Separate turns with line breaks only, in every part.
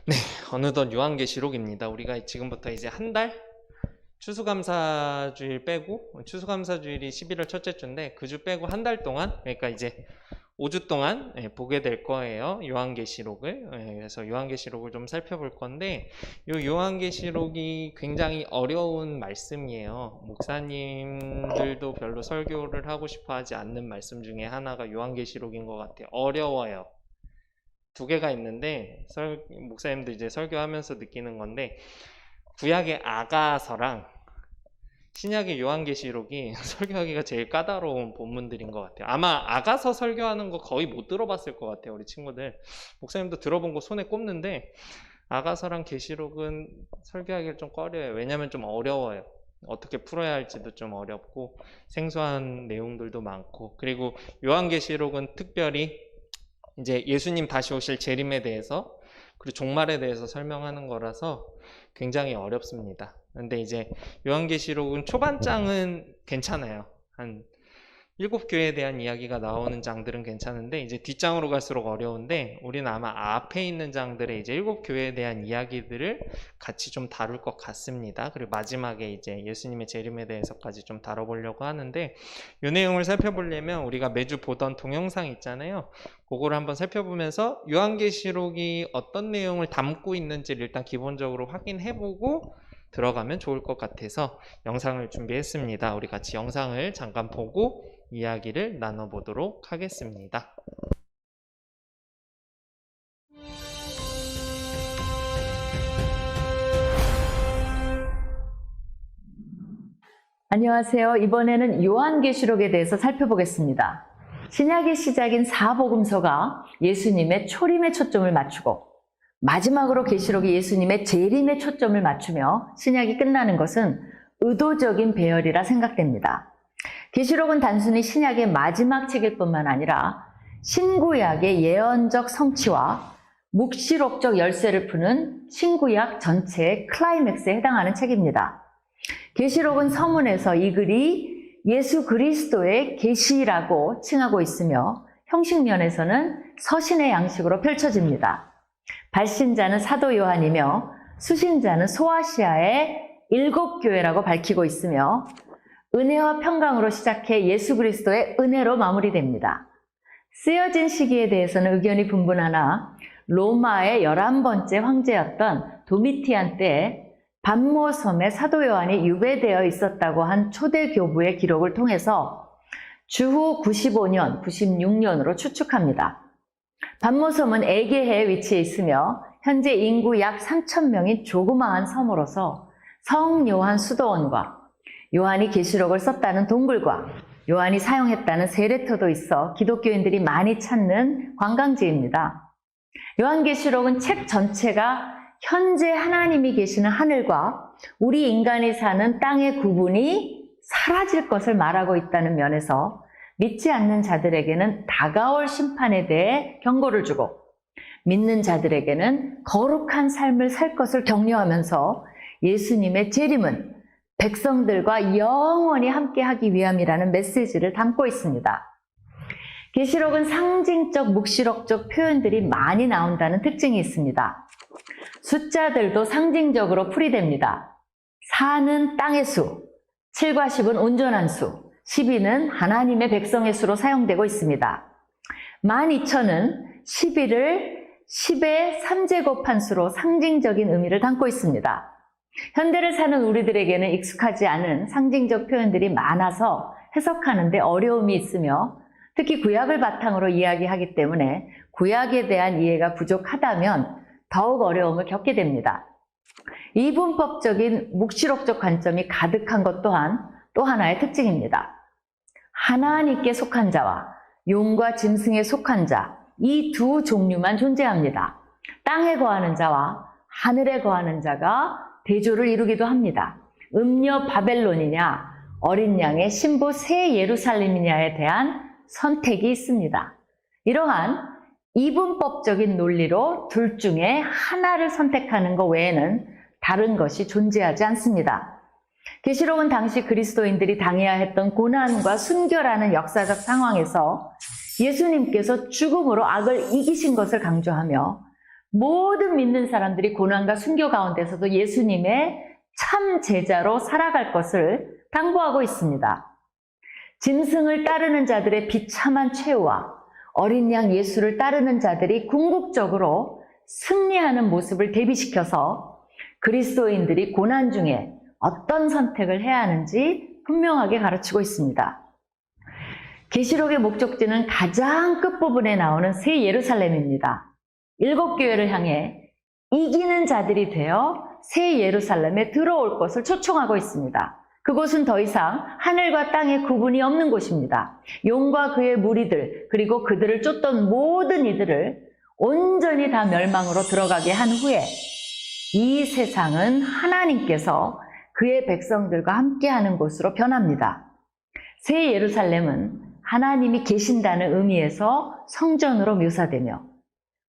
네, 어느덧 요한계시록입니다. 우리가 지금부터 이제 한 달 추수감사주일 빼고, 추수감사주일이 11월 첫째 주인데 그 주 빼고 한 달 동안, 그러니까 이제 5주 동안 보게 될 거예요. 요한계시록을. 그래서 요한계시록을 좀 살펴볼 건데, 이 요한계시록이 굉장히 어려운 말씀이에요. 목사님들도 별로 설교를 하고 싶어 하지 않는 말씀 중에 하나가 요한계시록인 것 같아요. 어려워요. 두 개가 있는데 목사님도 이제 설교하면서 느끼는 건데, 구약의 아가서랑 신약의 요한계시록이 설교하기가 제일 까다로운 본문들인 것 같아요. 아마 아가서 설교하는 거 거의 못 들어봤을 것 같아요, 우리 친구들. 목사님도 들어본 거 손에 꼽는데 아가서랑 계시록은 설교하기가 좀 꺼려요. 왜냐면 좀 어려워요. 어떻게 풀어야 할지도 좀 어렵고 생소한 내용들도 많고, 그리고 요한계시록은 특별히 이제 예수님 다시 오실 재림에 대해서, 그리고 종말에 대해서 설명하는 거라서 굉장히 어렵습니다. 근데 이제 요한계시록은 초반장은 괜찮아요. 한 7교회에 대한 이야기가 나오는 장들은 괜찮은데, 이제 뒷장으로 갈수록 어려운데, 우리는 아마 앞에 있는 장들의 이제 7교회에 대한 이야기들을 같이 좀 다룰 것 같습니다. 그리고 마지막에 이제 예수님의 재림에 대해서까지 좀 다뤄보려고 하는데, 이 내용을 살펴보려면 우리가 매주 보던 동영상 있잖아요. 그거를 한번 살펴보면서 요한계시록이 어떤 내용을 담고 있는지를 일단 기본적으로 확인해보고 들어가면 좋을 것 같아서 영상을 준비했습니다. 우리 같이 영상을 잠깐 보고 이야기를 나눠보도록 하겠습니다.
안녕하세요. 이번에는 요한계시록에 대해서 살펴보겠습니다. 신약의 시작인 사복음서가 예수님의 초림에 초점을 맞추고, 마지막으로 계시록이 예수님의 재림에 초점을 맞추며 신약이 끝나는 것은 의도적인 배열이라 생각됩니다. 계시록은 단순히 신약의 마지막 책일 뿐만 아니라 신구약의 예언적 성취와 묵시록적 열쇠를 푸는 신구약 전체의 클라이맥스에 해당하는 책입니다. 계시록은 서문에서 이 글이 예수 그리스도의 계시라고 칭하고 있으며, 형식 면에서는 서신의 양식으로 펼쳐집니다. 발신자는 사도 요한이며 수신자는 소아시아의 7교회라고 밝히고 있으며, 은혜와 평강으로 시작해 예수 그리스도의 은혜로 마무리됩니다. 쓰여진 시기에 대해서는 의견이 분분하나 로마의 11번째 황제였던 도미티안 때에 반모섬에 사도 요한이 유배되어 있었다고 한 초대 교부의 기록을 통해서 주후 95년, 96년으로 추측합니다. 반모섬은 에게해에 위치해 있으며 현재 인구 약 3,000명인 조그마한 섬으로서 성 요한 수도원과 요한이 계시록을 썼다는 동굴과 요한이 사용했다는 세례터도 있어 기독교인들이 많이 찾는 관광지입니다. 요한계시록은 책 전체가 현재 하나님이 계시는 하늘과 우리 인간이 사는 땅의 구분이 사라질 것을 말하고 있다는 면에서 믿지 않는 자들에게는 다가올 심판에 대해 경고를 주고, 믿는 자들에게는 거룩한 삶을 살 것을 격려하면서 예수님의 재림은 백성들과 영원히 함께하기 위함이라는 메시지를 담고 있습니다. 계시록은 상징적, 묵시록적 표현들이 많이 나온다는 특징이 있습니다. 숫자들도 상징적으로 풀이됩니다. 4는 땅의 수, 7과 10은 온전한 수, 12는 하나님의 백성의 수로 사용되고 있습니다. 12,000은 11을 10의 3제곱한 수로 상징적인 의미를 담고 있습니다. 현대를 사는 우리들에게는 익숙하지 않은 상징적 표현들이 많아서 해석하는 데 어려움이 있으며, 특히 구약을 바탕으로 이야기하기 때문에 구약에 대한 이해가 부족하다면 더욱 어려움을 겪게 됩니다. 이분법적인 묵시록적 관점이 가득한 것 또한 또 하나의 특징입니다. 하나님께 속한 자와 용과 짐승에 속한 자, 이 두 종류만 존재합니다. 땅에 거하는 자와 하늘에 거하는 자가 대조를 이루기도 합니다. 음녀 바벨론이냐 어린 양의 신부 새 예루살렘이냐에 대한 선택이 있습니다. 이러한 이분법적인 논리로 둘 중에 하나를 선택하는 것 외에는 다른 것이 존재하지 않습니다. 계시록은 당시 그리스도인들이 당해야 했던 고난과 순결하는 역사적 상황에서 예수님께서 죽음으로 악을 이기신 것을 강조하며 모든 믿는 사람들이 고난과 순교 가운데서도 예수님의 참 제자로 살아갈 것을 당부하고 있습니다. 짐승을 따르는 자들의 비참한 최후와 어린 양 예수를 따르는 자들이 궁극적으로 승리하는 모습을 대비시켜서 그리스도인들이 고난 중에 어떤 선택을 해야 하는지 분명하게 가르치고 있습니다. 계시록의 목적지는 가장 끝부분에 나오는 새 예루살렘입니다. 7교회를 향해 이기는 자들이 되어 새 예루살렘에 들어올 것을 초청하고 있습니다. 그곳은 더 이상 하늘과 땅의 구분이 없는 곳입니다. 용과 그의 무리들 그리고 그들을 쫓던 모든 이들을 온전히 다 멸망으로 들어가게 한 후에 이 세상은 하나님께서 그의 백성들과 함께하는 곳으로 변합니다. 새 예루살렘은 하나님이 계신다는 의미에서 성전으로 묘사되며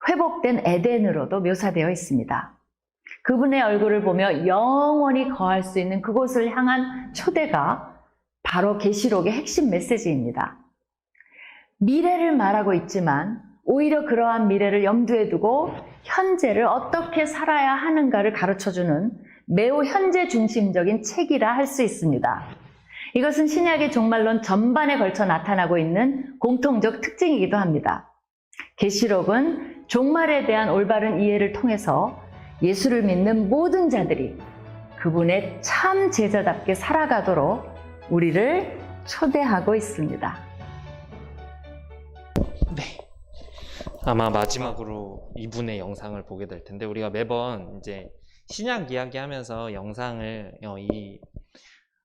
회복된 에덴으로도 묘사되어 있습니다. 그분의 얼굴을 보며 영원히 거할 수 있는 그곳을 향한 초대가 바로 계시록의 핵심 메시지입니다. 미래를 말하고 있지만 오히려 그러한 미래를 염두에 두고 현재를 어떻게 살아야 하는가를 가르쳐주는 매우 현재 중심적인 책이라 할 수 있습니다. 이것은 신약의 종말론 전반에 걸쳐 나타나고 있는 공통적 특징이기도 합니다. 계시록은 종말에 대한 올바른 이해를 통해서 예수를 믿는 모든 자들이 그분의 참 제자답게 살아가도록 우리를 초대하고 있습니다.
네. 아마 마지막으로 이분의 영상을 보게 될 텐데, 우리가 매번 이제 신약 이야기하면서 영상을 이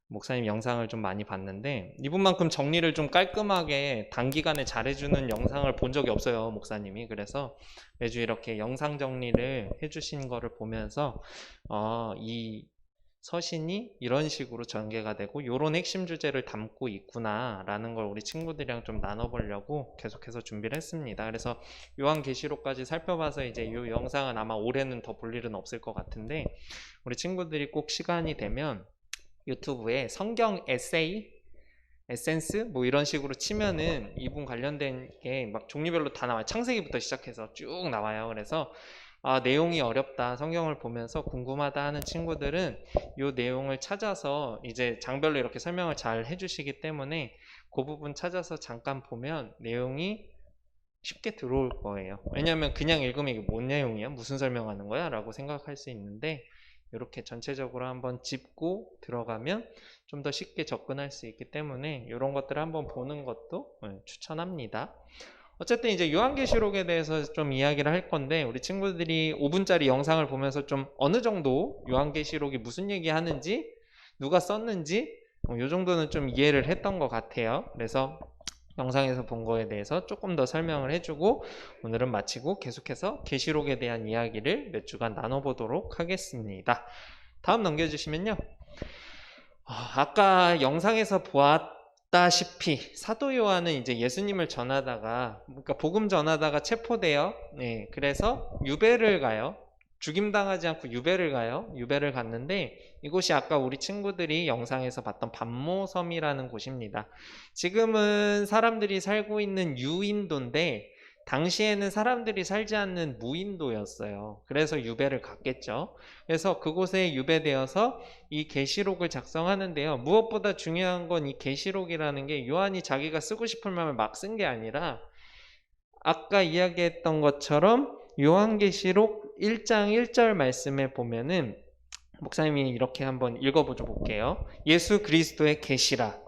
목사님 영상을 좀 많이 봤는데, 이분만큼 정리를 좀 깔끔하게 단기간에 잘해주는 영상을 본 적이 없어요, 목사님이. 그래서 매주 이렇게 영상 정리를 해주신 거를 보면서 이 서신이 이런 식으로 전개가 되고 이런 핵심 주제를 담고 있구나 라는 걸 우리 친구들이랑 좀 나눠보려고 계속해서 준비를 했습니다. 그래서 요한계시록까지 살펴봐서 이제 이 영상은 아마 올해는 더 볼 일은 없을 것 같은데, 우리 친구들이 꼭 시간이 되면 유튜브에 성경 에세이, 에센스 뭐 이런 식으로 치면은 이분 관련된 게 막 종류별로 다 나와요. 창세기부터 시작해서 쭉 나와요. 그래서 내용이 어렵다, 성경을 보면서 궁금하다 하는 친구들은 이 내용을 찾아서 이제 장별로 이렇게 설명을 잘 해주시기 때문에 그 부분 찾아서 잠깐 보면 내용이 쉽게 들어올 거예요. 왜냐하면 그냥 읽으면 이게 뭔 내용이야? 무슨 설명하는 거야? 라고 생각할 수 있는데, 이렇게 전체적으로 한번 짚고 들어가면 좀 더 쉽게 접근할 수 있기 때문에 이런 것들을 한번 보는 것도 추천합니다. 어쨌든 이제 요한계시록에 대해서 좀 이야기를 할 건데, 우리 친구들이 5분짜리 영상을 보면서 좀 어느 정도 요한계시록이 무슨 얘기 하는지, 누가 썼는지 이 정도는 좀 이해를 했던 것 같아요. 그래서 영상에서 본 거에 대해서 조금 더 설명을 해주고 오늘은 마치고 계속해서 계시록에 대한 이야기를 몇 주간 나눠보도록 하겠습니다. 다음 넘겨주시면요. 아까 영상에서 보았다시피 사도 요한은 이제 예수님을 전하다가, 그러니까 복음 전하다가 체포돼요. 네, 그래서 유배를 가요. 죽임당하지 않고 유배를 가요. 유배를 갔는데 이곳이 아까 우리 친구들이 영상에서 봤던 반모섬이라는 곳입니다. 지금은 사람들이 살고 있는 유인도인데 당시에는 사람들이 살지 않는 무인도였어요. 그래서 유배를 갔겠죠. 그래서 그곳에 유배되어서 이 계시록을 작성하는데요. 무엇보다 중요한 건 이 계시록이라는 게 요한이 자기가 쓰고 싶은 마음을 막 쓴 게 아니라, 아까 이야기했던 것처럼 요한계시록 1장 1절 말씀에 보면은 목사님이 이렇게 한번 읽어보죠 볼게요. 예수 그리스도의 계시라.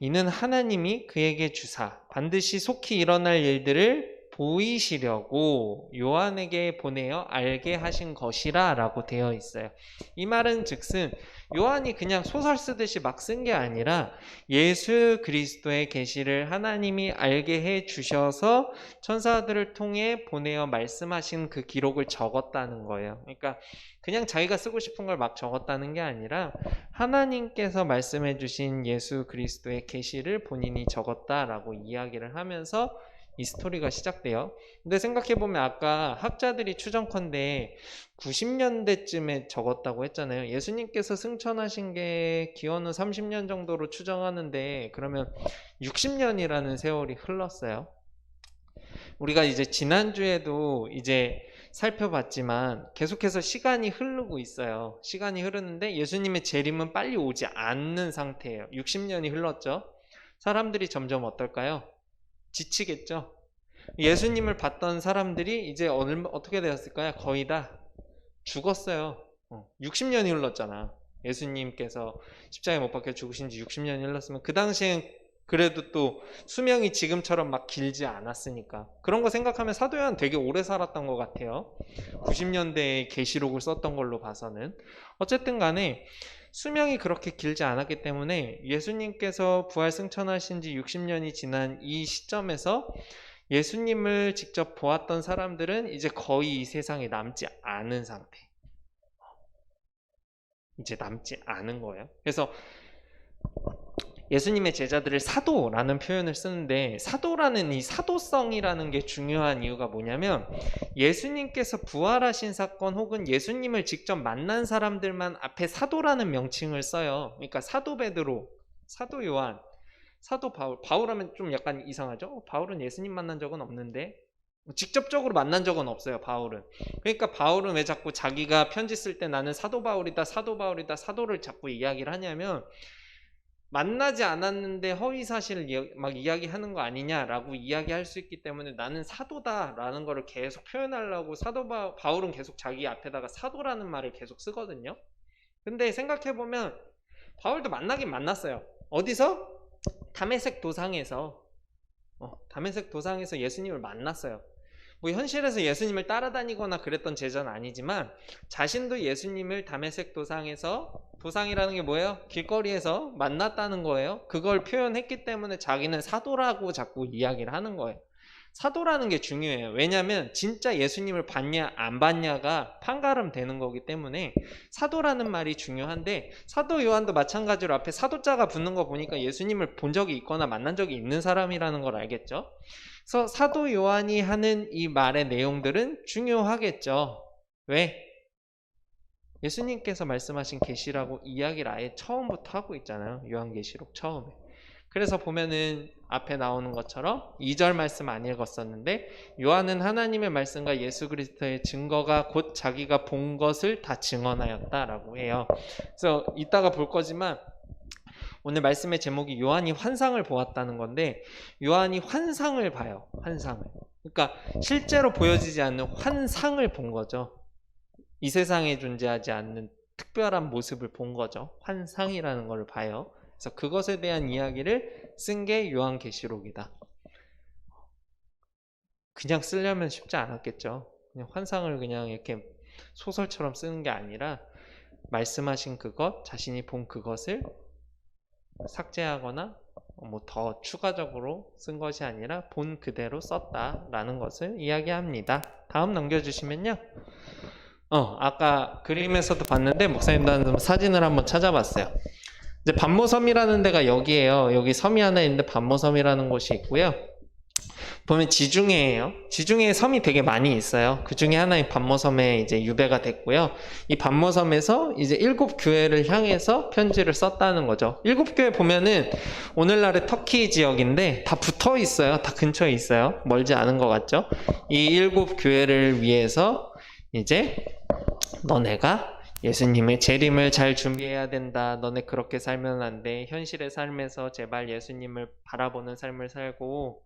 이는 하나님이 그에게 주사 반드시 속히 일어날 일들을 보이시려고 요한에게 보내어 알게 하신 것이라 라고 되어 있어요. 이 말은 즉슨 요한이 그냥 소설 쓰듯이 막 쓴 게 아니라 예수 그리스도의 계시를 하나님이 알게 해 주셔서 천사들을 통해 보내어 말씀하신 그 기록을 적었다는 거예요. 그러니까 그냥 자기가 쓰고 싶은 걸 막 적었다는 게 아니라 하나님께서 말씀해 주신 예수 그리스도의 계시를 본인이 적었다라고 이야기를 하면서 이 스토리가 시작돼요. 근데 생각해보면 아까 학자들이 추정컨대 90년대쯤에 적었다고 했잖아요. 예수님께서 승천하신 게 기원은 30년 정도로 추정하는데 그러면 60년이라는 세월이 흘렀어요. 우리가 이제 지난주에도 이제 살펴봤지만 계속해서 시간이 흐르고 있어요. 시간이 흐르는데 예수님의 재림은 빨리 오지 않는 상태예요. 60년이 흘렀죠. 사람들이 점점 어떨까요? 지치겠죠. 예수님을 봤던 사람들이 이제 어떻게 되었을까요? 거의 다 죽었어요. 60년이 흘렀잖아. 예수님께서 십자가에 못 박혀 죽으신 지 60년이 흘렀으면 그 당시엔 그래도 또 수명이 지금처럼 막 길지 않았으니까 그런 거 생각하면 사도 요한 되게 오래 살았던 것 같아요. 90년대에 계시록을 썼던 걸로 봐서는. 어쨌든 간에 수명이 그렇게 길지 않았기 때문에 예수님께서 부활 승천하신 지 60년이 지난 이 시점에서 예수님을 직접 보았던 사람들은 이제 거의 이 세상에 남지 않은 상태. 이제 남지 않은 거예요. 그래서 예수님의 제자들을 사도라는 표현을 쓰는데 사도라는 이 사도성이라는 게 중요한 이유가 뭐냐면 예수님께서 부활하신 사건 혹은 예수님을 직접 만난 사람들만 앞에 사도라는 명칭을 써요. 그러니까 사도 베드로, 사도 요한, 사도 바울. 바울하면 좀 약간 이상하죠? 바울은 예수님 만난 적은 없는데 직접적으로 만난 적은 없어요. 바울은. 그러니까 바울은 왜 자꾸 자기가 편지 쓸 때 나는 사도 바울이다, 사도 바울이다, 사도를 자꾸 이야기를 하냐면 만나지 않았는데 허위 사실을 막 이야기하는 거 아니냐라고 이야기할 수 있기 때문에 나는 사도다라는 거를 계속 표현하려고 바울은 계속 자기 앞에다가 사도라는 말을 계속 쓰거든요. 근데 생각해보면 바울도 만나긴 만났어요. 어디서? 다메섹 도상에서 예수님을 만났어요. 뭐 현실에서 예수님을 따라다니거나 그랬던 제자는 아니지만 자신도 예수님을 다메섹 도상에서, 도상이라는 게 뭐예요? 길거리에서 만났다는 거예요. 그걸 표현했기 때문에 자기는 사도라고 자꾸 이야기를 하는 거예요. 사도라는 게 중요해요. 왜냐하면 진짜 예수님을 봤냐 안 봤냐가 판가름 되는 거기 때문에 사도라는 말이 중요한데 사도 요한도 마찬가지로 앞에 사도자가 붙는 거 보니까 예수님을 본 적이 있거나 만난 적이 있는 사람이라는 걸 알겠죠. 그래서 사도 요한이 하는 이 말의 내용들은 중요하겠죠. 왜? 예수님께서 말씀하신 계시라고 이야기를 아예 처음부터 하고 있잖아요. 요한계시록 처음에. 그래서 보면은 앞에 나오는 것처럼 2절 말씀 안 읽었었는데 요한은 하나님의 말씀과 예수 그리스도의 증거가 곧 자기가 본 것을 다 증언하였다라고 해요. 그래서 이따가 볼 거지만 오늘 말씀의 제목이 요한이 환상을 보았다는 건데 요한이 환상을 봐요. 환상을. 그러니까 실제로 보여지지 않는 환상을 본 거죠. 이 세상에 존재하지 않는 특별한 모습을 본 거죠. 환상이라는 걸 봐요. 그래서 그것에 대한 이야기를 쓴 게 요한계시록이다. 그냥 쓰려면 쉽지 않았겠죠. 그냥 환상을 그냥 이렇게 소설처럼 쓰는 게 아니라 말씀하신 그것, 자신이 본 그것을 삭제하거나 뭐 더 추가적으로 쓴 것이 아니라 본 그대로 썼다라는 것을 이야기합니다. 다음 넘겨주시면요. 아까 그림에서도 봤는데 목사님도 사진을 한번 찾아봤어요. 이제 반모섬이라는 데가 여기예요. 여기 섬이 하나 있는데 반모섬이라는 곳이 있고요. 보면 지중해예요. 지중해에 섬이 되게 많이 있어요. 그 중에 하나인 반모섬에 이제 유배가 됐고요. 이 반모섬에서 이제 7교회를 향해서 편지를 썼다는 거죠. 7교회 보면은 오늘날의 터키 지역인데 다 붙어 있어요. 다 근처에 있어요. 멀지 않은 것 같죠? 이 7교회를 위해서 이제 너네가 예수님의 재림을 잘 준비해야 된다. 너네 그렇게 살면 안 돼. 현실의 삶에서 제발 예수님을 바라보는 삶을 살고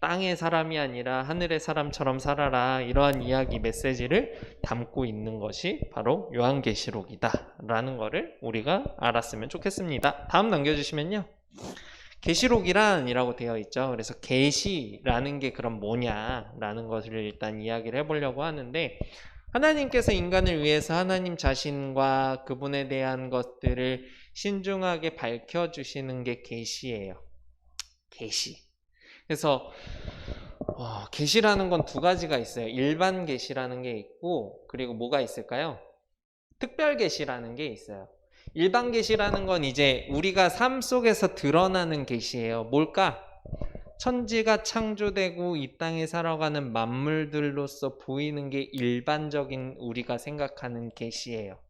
땅의 사람이 아니라 하늘의 사람처럼 살아라. 이러한 이야기 메시지를 담고 있는 것이 바로 요한계시록이다 라는 거를 우리가 알았으면 좋겠습니다. 다음 넘겨주시면요. 계시록이란이라고 되어 있죠. 그래서 계시라는 게 그럼 뭐냐라는 것을 일단 이야기를 해보려고 하는데 하나님께서 인간을 위해서 하나님 자신과 그분에 대한 것들을 신중하게 밝혀주시는 게 계시예요. 계시. 그래서 계시라는 건 두 가지가 있어요. 일반 계시라는 게 있고 그리고 뭐가 있을까요? 특별 계시라는 게 있어요. 일반 계시라는 건 이제 우리가 삶 속에서 드러나는 계시예요. 뭘까? 천지가 창조되고 이 땅에 살아가는 만물들로서 보이는 게 일반적인 우리가 생각하는 계시예요.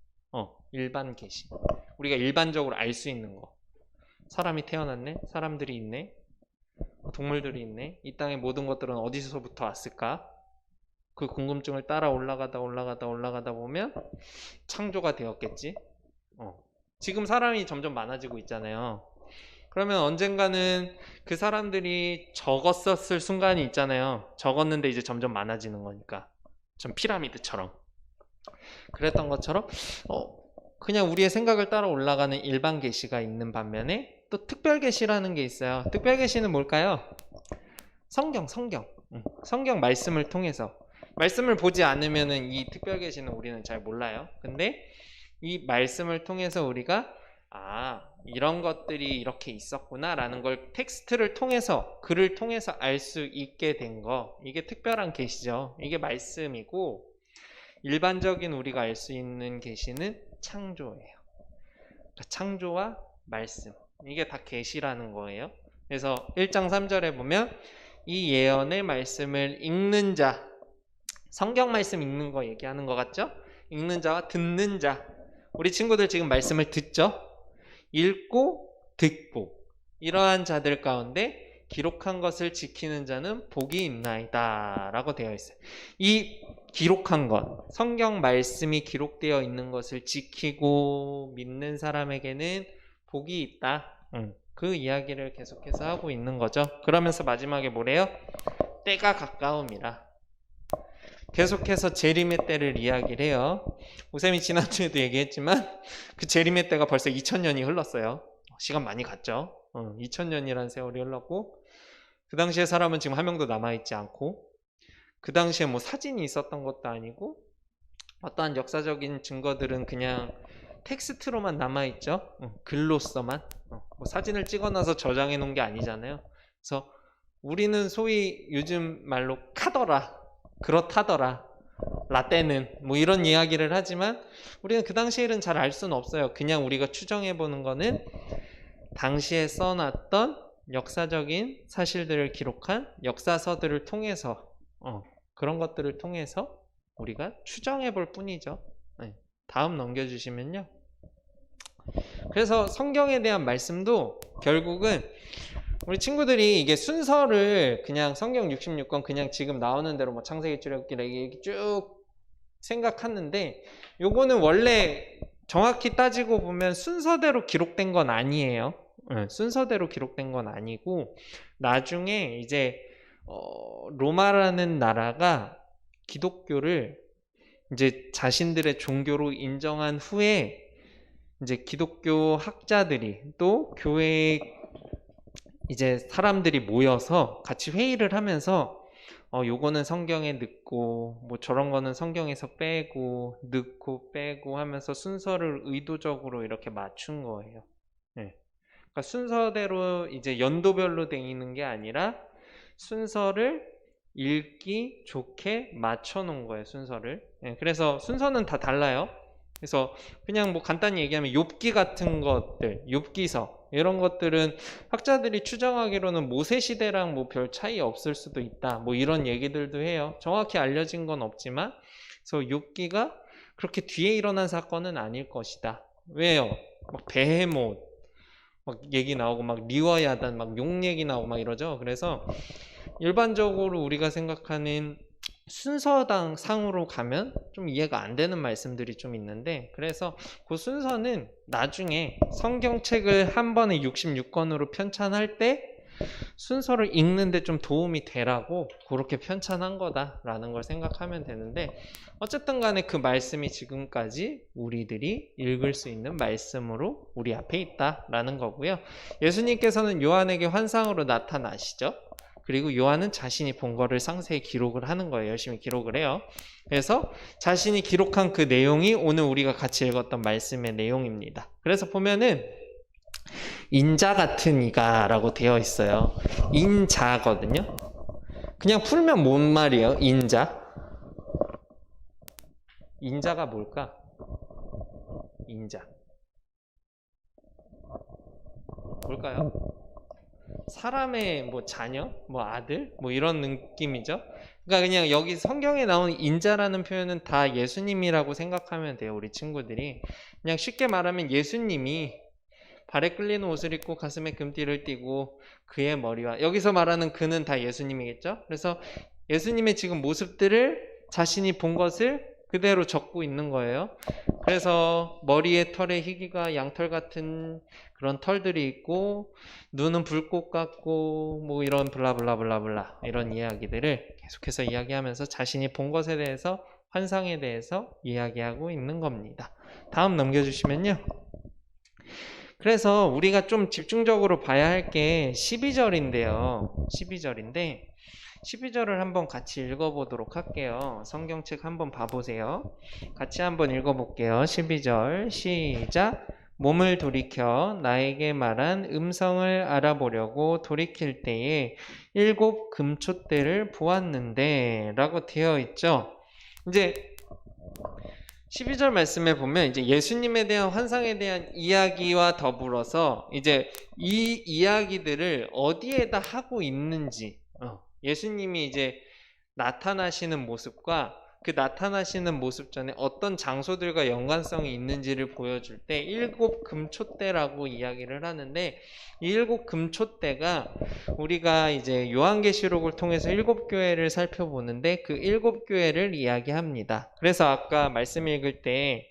일반 계시. 우리가 일반적으로 알 수 있는 거. 사람이 태어났네? 사람들이 있네? 동물들이 있네. 이 땅의 모든 것들은 어디서부터 왔을까? 그 궁금증을 따라 올라가다 보면 창조가 되었겠지. 지금 사람이 점점 많아지고 있잖아요. 그러면 언젠가는 그 사람들이 적었었을 순간이 있잖아요. 적었는데 이제 점점 많아지는 거니까. 좀 피라미드처럼. 그랬던 것처럼 그냥 우리의 생각을 따라 올라가는 일반 계시가 있는 반면에 또 특별 계시라는 게 있어요. 특별 계시는 뭘까요? 성경. 성경 말씀을 통해서. 말씀을 보지 않으면은 이 특별 계시는 우리는 잘 몰라요. 근데 이 말씀을 통해서 우리가 이런 것들이 이렇게 있었구나 라는 걸 텍스트를 통해서, 글을 통해서 알 수 있게 된 거, 이게 특별한 계시죠. 이게 말씀이고, 일반적인 우리가 알 수 있는 계시는 창조예요. 창조와 말씀, 이게 다 계시라는 거예요. 그래서 1장 3절에 보면 이 예언의 말씀을 읽는 자, 성경 말씀 읽는 거 얘기하는 것 같죠? 읽는 자와 듣는 자, 우리 친구들 지금 말씀을 듣죠? 읽고 듣고 이러한 자들 가운데 기록한 것을 지키는 자는 복이 있나이다 라고 되어 있어요. 이 기록한 것, 성경 말씀이 기록되어 있는 것을 지키고 믿는 사람에게는 복이 있다. 그 이야기를 계속해서 하고 있는 거죠. 그러면서 마지막에 뭐래요? 때가 가까움이라. 계속해서 재림의 때를 이야기를 해요. 우쌤이 지난주에도 얘기했지만 그 재림의 때가 벌써 2000년이 흘렀어요. 시간 많이 갔죠. 2000년이라는 세월이 흘렀고, 그 당시에 사람은 지금 한 명도 남아있지 않고, 그 당시에 뭐 사진이 있었던 것도 아니고, 어떠한 역사적인 증거들은 그냥 텍스트로만 남아있죠. 글로서만. 뭐 사진을 찍어놔서 저장해 놓은 게 아니잖아요. 그래서 우리는 소위 요즘 말로 카더라, 그렇다더라, 라떼는 뭐 이런 이야기를 하지만 우리는 그 당시 일은 잘 알 수는 없어요. 그냥 우리가 추정해 보는 거는 당시에 써놨던 역사적인 사실들을 기록한 역사서들을 통해서 그런 것들을 통해서 우리가 추정해 볼 뿐이죠. 다음 넘겨주시면요. 그래서 성경에 대한 말씀도 결국은 우리 친구들이 이게 순서를 그냥 성경 66권 그냥 지금 나오는 대로 뭐 창세기, 출애굽기, 레위기 쭉 생각하는데, 요거는 원래 정확히 따지고 보면 순서대로 기록된 건 아니에요. 순서대로 기록된 건 아니고, 나중에 이제 로마라는 나라가 기독교를 이제 자신들의 종교로 인정한 후에 이제 기독교 학자들이 또 교회에 이제 사람들이 모여서 같이 회의를 하면서 요거는 성경에 넣고 뭐 저런 거는 성경에서 빼고 넣고 빼고 하면서 순서를 의도적으로 이렇게 맞춘 거예요. 그러니까 순서대로 이제 연도별로 돼 있는 게 아니라 순서를 읽기 좋게 맞춰 놓은 거예요, 순서를. 그래서 순서는 다 달라요. 그래서 그냥 뭐 간단히 얘기하면 욥기 같은 것들, 욥기서 이런 것들은 학자들이 추정하기로는 모세 시대랑 뭐 별 차이 없을 수도 있다, 뭐 이런 얘기들도 해요. 정확히 알려진 건 없지만, 그래서 욥기가 그렇게 뒤에 일어난 사건은 아닐 것이다. 왜요? 막 베헤못 막 얘기 나오고 막 리워야단 막 용 얘기 나오고 막 이러죠. 그래서 일반적으로 우리가 생각하는 순서당 상으로 가면 좀 이해가 안 되는 말씀들이 좀 있는데, 그래서 그 순서는 나중에 성경책을 한 번에 66권으로 편찬할 때 순서를 읽는데 좀 도움이 되라고 그렇게 편찬한 거다라는 걸 생각하면 되는데, 어쨌든 간에 그 말씀이 지금까지 우리들이 읽을 수 있는 말씀으로 우리 앞에 있다라는 거고요. 예수님께서는 요한에게 환상으로 나타나시죠. 그리고 요한은 자신이 본 거를 상세히 기록을 하는 거예요. 열심히 기록을 해요. 그래서 자신이 기록한 그 내용이 오늘 우리가 같이 읽었던 말씀의 내용입니다. 그래서 보면은 인자 같은 이가 라고 되어 있어요. 인자거든요. 그냥 풀면 뭔 말이에요? 인자. 인자가 뭘까? 인자. 뭘까요? 사람의 뭐 자녀, 뭐 아들, 뭐 이런 느낌이죠. 그러니까 그냥 여기 성경에 나오는 인자라는 표현은 다 예수님이라고 생각하면 돼요, 우리 친구들이. 그냥 쉽게 말하면 예수님이 발에 끌리는 옷을 입고 가슴에 금띠를 띠고 그의 머리와, 여기서 말하는 그는 다 예수님이겠죠. 그래서 예수님의 지금 모습들을 자신이 본 것을 그대로 적고 있는 거예요. 그래서 머리에 털에 희귀가 양털 같은 그런 털들이 있고, 눈은 불꽃 같고, 뭐 이런 블라블라블라블라 이런 이야기들을 계속해서 이야기하면서 자신이 본 것에 대해서, 환상에 대해서 이야기하고 있는 겁니다. 다음 넘겨주시면요. 그래서 우리가 좀 집중적으로 봐야 할 게 12절인데요. 12절을 한번 같이 읽어보도록 할게요. 성경책 한번 봐보세요. 같이 한번 읽어볼게요. 12절 시작. 몸을 돌이켜 나에게 말한 음성을 알아보려고 돌이킬 때에 7 금촛대를 보았는데 라고 되어 있죠. 이제 12절 말씀에 보면 이제 예수님에 대한 환상에 대한 이야기와 더불어서 이제 이 이야기들을 어디에다 하고 있는지, 예수님이 이제 나타나시는 모습과 그 나타나시는 모습 전에 어떤 장소들과 연관성이 있는지를 보여줄 때 7 금촛대라고 이야기를 하는데, 이 7 금촛대가 우리가 이제 요한계시록을 통해서 7교회를 살펴보는데 그 7교회를 이야기합니다. 그래서 아까 말씀 읽을 때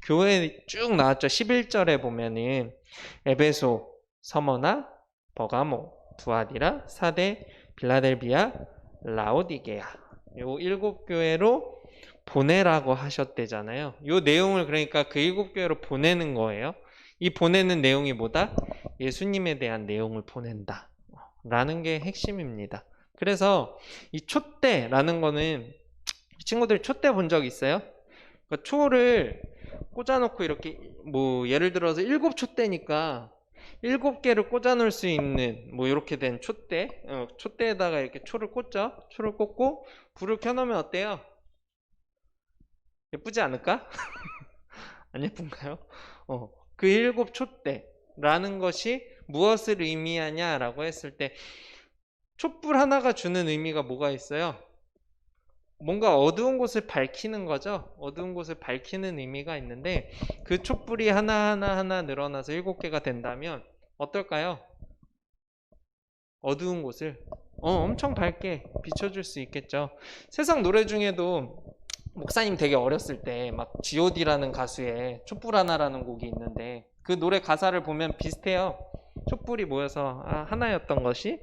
교회 쭉 나왔죠. 11절에 보면은 에베소, 서머나, 버가모, 두아디라, 사대, 빌라델비아, 라오디게아, 요 7교회로 보내라고 하셨대잖아요. 요 내용을 그러니까 그 7교회로 보내는 거예요. 이 보내는 내용이 뭐다? 예수님에 대한 내용을 보낸다 라는 게 핵심입니다. 그래서 이 촛대라는 거는, 친구들 촛대 본 적 있어요? 그러니까 초를 꽂아놓고 이렇게 뭐 예를 들어서 7촛대니까 7개를 꽂아 놓을 수 있는 뭐 이렇게 된 촛대, 촛대에다가 이렇게 초를 꽂죠. 초를 꽂고 불을 켜놓으면 어때요? 예쁘지 않을까? 안 예쁜가요? 그 7 촛대라는 것이 무엇을 의미하냐라고 했을 때, 촛불 하나가 주는 의미가 뭐가 있어요? 뭔가 어두운 곳을 밝히는 거죠. 어두운 곳을 밝히는 의미가 있는데, 그 촛불이 하나 늘어나서 7개가 된다면 어떨까요? 어두운 곳을 엄청 밝게 비춰줄 수 있겠죠. 세상 노래 중에도 목사님 되게 어렸을 때 막 G.O.D라는 가수의 촛불 하나라는 곡이 있는데, 그 노래 가사를 보면 비슷해요. 촛불이 모여서 하나였던 것이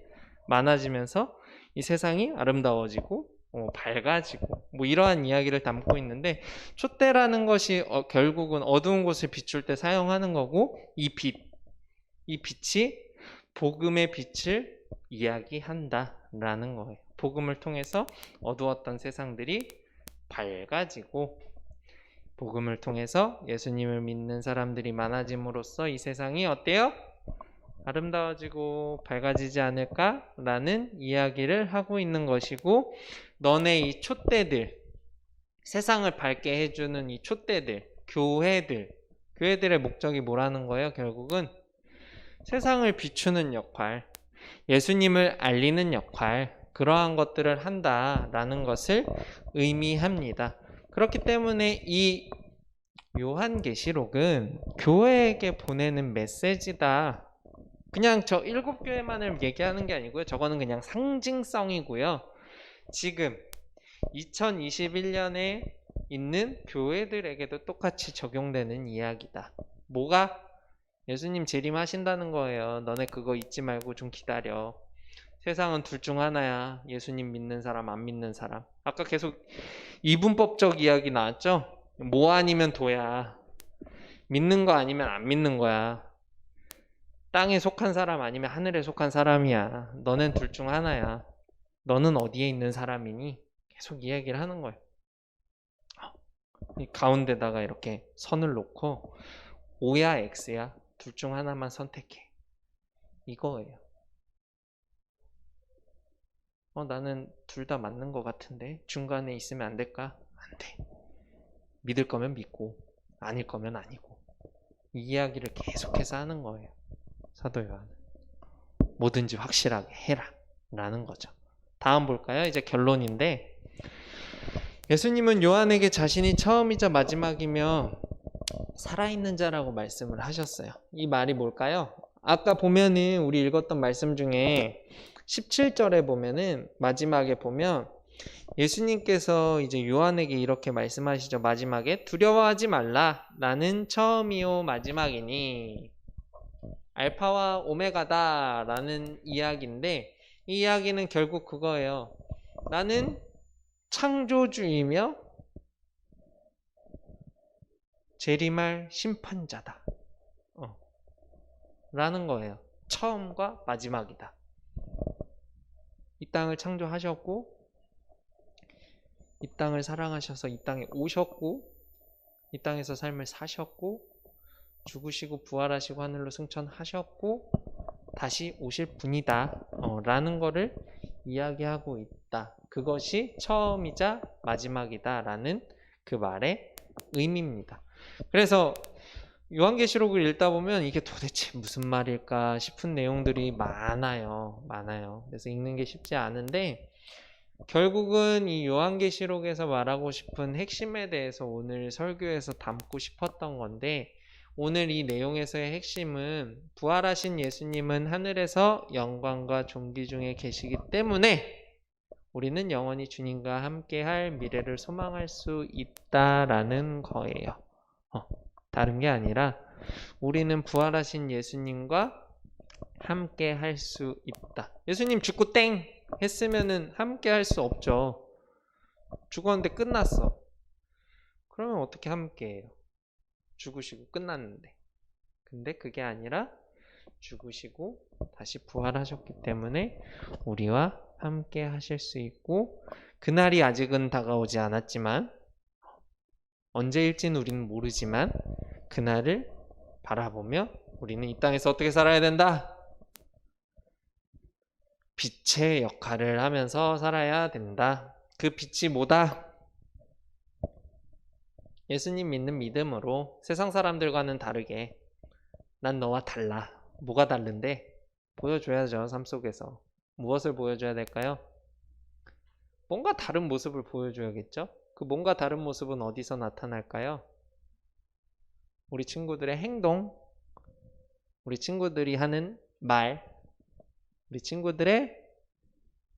많아지면서 이 세상이 아름다워지고 밝아지고 뭐 이러한 이야기를 담고 있는데, 촛대라는 것이 결국은 어두운 곳을 비출 때 사용하는 거고, 이 빛이 복음의 빛을 이야기한다라는 거예요. 복음을 통해서 어두웠던 세상들이 밝아지고, 복음을 통해서 예수님을 믿는 사람들이 많아짐으로써 이 세상이 어때요? 아름다워지고 밝아지지 않을까라는 이야기를 하고 있는 것이고, 너네 이 촛대들, 세상을 밝게 해주는 이 촛대들, 교회들의 목적이 뭐라는 거예요? 결국은 세상을 비추는 역할, 예수님을 알리는 역할, 그러한 것들을 한다라는 것을 의미합니다. 그렇기 때문에 이 요한계시록은 교회에게 보내는 메시지다. 그냥 저 7교회만을 얘기하는 게 아니고요. 저거는 그냥 상징성이고요. 지금 2021년에 있는 교회들에게도 똑같이 적용되는 이야기다. 뭐가? 예수님 재림하신다는 거예요. 너네 그거 잊지 말고 좀 기다려. 세상은 둘 중 하나야. 예수님 믿는 사람, 안 믿는 사람. 아까 계속 이분법적 이야기 나왔죠? 뭐 아니면 도야. 믿는 거 아니면 안 믿는 거야. 땅에 속한 사람 아니면 하늘에 속한 사람이야. 너넨 둘 중 하나야. 너는 어디에 있는 사람이니? 계속 이야기를 하는 거예요. 이 가운데다가 이렇게 선을 놓고 O야 X야, 둘 중 하나만 선택해. 이거예요. 나는 둘 다 맞는 것 같은데 중간에 있으면 안 될까? 안 돼. 믿을 거면 믿고 아닐 거면 아니고, 이 이야기를 계속해서 하는 거예요. 사도 요한은 뭐든지 확실하게 해라 라는 거죠. 다음 볼까요? 이제 결론인데, 예수님은 요한에게 자신이 처음이자 마지막이며 살아있는 자라고 말씀을 하셨어요. 이 말이 뭘까요? 아까 보면은 우리 읽었던 말씀 중에 17절에 보면은 마지막에 보면 예수님께서 이제 요한에게 이렇게 말씀하시죠. 마지막에 두려워하지 말라. 나는 처음이요 마지막이니 알파와 오메가다 라는 이야기인데 이 이야기는 결국 그거예요. 나는 창조주이며 재림할 심판자다. 라는 거예요. 처음과 마지막이다. 이 땅을 창조하셨고 이 땅을 사랑하셔서 이 땅에 오셨고 이 땅에서 삶을 사셨고 죽으시고 부활하시고 하늘로 승천하셨고 다시 오실 분이다 라는 거를 이야기하고 있다. 그것이 처음이자 마지막이다 라는 그 말의 의미입니다. 그래서 요한계시록을 읽다 보면 이게 도대체 무슨 말일까 싶은 내용들이 많아요. 그래서 읽는 게 쉽지 않은데 결국은 이 요한계시록에서 말하고 싶은 핵심에 대해서 오늘 설교에서 담고 싶었던 건데 오늘 이 내용에서의 핵심은 부활하신 예수님은 하늘에서 영광과 존귀 중에 계시기 때문에 우리는 영원히 주님과 함께할 미래를 소망할 수 있다라는 거예요. 다른 게 아니라 우리는 부활하신 예수님과 함께 할 수 있다. 예수님 죽고 땡 했으면은 함께 할 수 없죠. 죽었는데 끝났어. 그러면 어떻게 함께 해요? 죽으시고 끝났는데. 근데 그게 아니라 죽으시고 다시 부활하셨기 때문에 우리와 함께 하실 수 있고 그날이 아직은 다가오지 않았지만 언제일지는 우리는 모르지만 그날을 바라보며 우리는 이 땅에서 어떻게 살아야 된다? 빛의 역할을 하면서 살아야 된다. 그 빛이 뭐다? 예수님 믿는 믿음으로 세상 사람들과는 다르게 난 너와 달라. 뭐가 다른데? 보여줘야죠. 삶 속에서. 무엇을 보여줘야 될까요? 뭔가 다른 모습을 보여줘야겠죠? 그 뭔가 다른 모습은 어디서 나타날까요? 우리 친구들의 행동, 우리 친구들이 하는 말, 우리 친구들의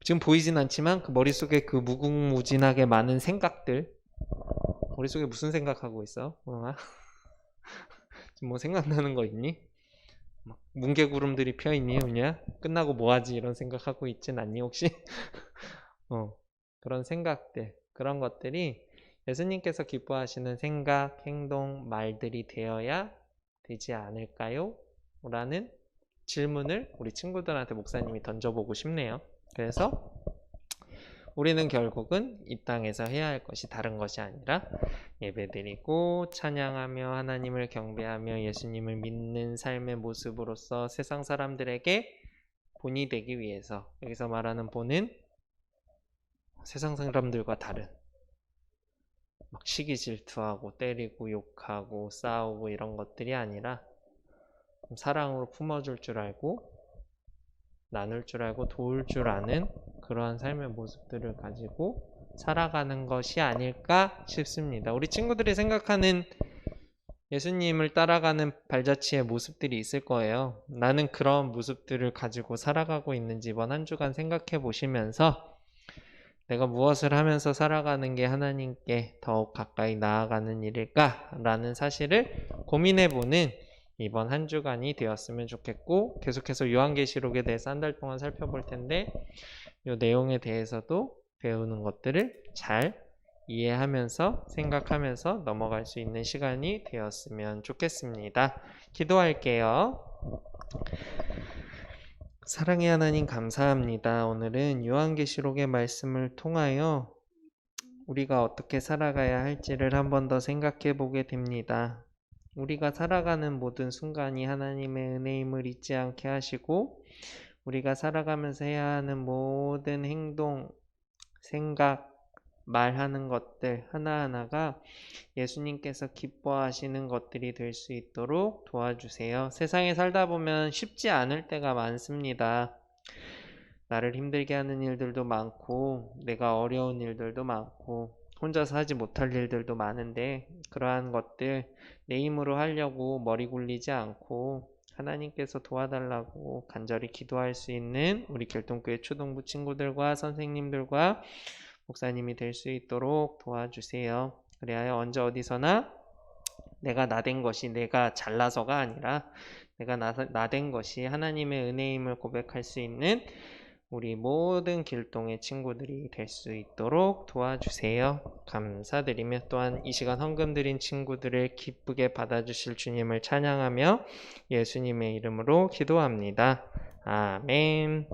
지금 보이진 않지만 그 머릿속에 그 무궁무진하게 많은 생각들. 머릿속에 무슨 생각하고 있어? 지금 뭐 생각나는 거 있니? 막 뭉게구름들이 펴있니? 그냥 끝나고 뭐하지? 이런 생각하고 있진 않니 혹시? 그런 생각들, 그런 것들이 예수님께서 기뻐하시는 생각, 행동, 말들이 되어야 되지 않을까요? 라는 질문을 우리 친구들한테 목사님이 던져보고 싶네요. 그래서 우리는 결국은 이 땅에서 해야 할 것이 다른 것이 아니라 예배드리고 찬양하며 하나님을 경배하며 예수님을 믿는 삶의 모습으로서 세상 사람들에게 본이 되기 위해서, 여기서 말하는 본은 세상 사람들과 다른 막 시기 질투하고 때리고 욕하고 싸우고 이런 것들이 아니라 사랑으로 품어줄 줄 알고 나눌 줄 알고 도울 줄 아는 그러한 삶의 모습들을 가지고 살아가는 것이 아닐까 싶습니다. 우리 친구들이 생각하는 예수님을 따라가는 발자취의 모습들이 있을 거예요. 나는 그런 모습들을 가지고 살아가고 있는지 이번 한 주간 생각해 보시면서 내가 무엇을 하면서 살아가는 게 하나님께 더욱 가까이 나아가는 일일까? 라는 사실을 고민해보는 이번 한 주간이 되었으면 좋겠고 계속해서 요한계시록에 대해서 한 달 동안 살펴볼 텐데 이 내용에 대해서도 배우는 것들을 잘 이해하면서 생각하면서 넘어갈 수 있는 시간이 되었으면 좋겠습니다. 기도할게요. 사랑의 하나님 감사합니다. 오늘은 요한계시록의 말씀을 통하여 우리가 어떻게 살아가야 할지를 한 번 더 생각해 보게 됩니다. 우리가 살아가는 모든 순간이 하나님의 은혜임을 잊지 않게 하시고 우리가 살아가면서 해야 하는 모든 행동, 생각, 말하는 것들 하나하나가 예수님께서 기뻐하시는 것들이 될 수 있도록 도와주세요. 세상에 살다 보면 쉽지 않을 때가 많습니다. 나를 힘들게 하는 일들도 많고 내가 어려운 일들도 많고 혼자서 하지 못할 일들도 많은데 그러한 것들 내 힘으로 하려고 머리 굴리지 않고 하나님께서 도와달라고 간절히 기도할 수 있는 우리 결동교회 초등부 친구들과 선생님들과 목사님이 될 수 있도록 도와주세요. 그래야 언제 어디서나 내가 나된 것이 내가 잘나서가 아니라 내가 나된 것이 하나님의 은혜임을 고백할 수 있는 우리 모든 길동의 친구들이 될 수 있도록 도와주세요. 감사드리며 또한 이 시간 헌금 드린 친구들을 기쁘게 받아주실 주님을 찬양하며 예수님의 이름으로 기도합니다. 아멘.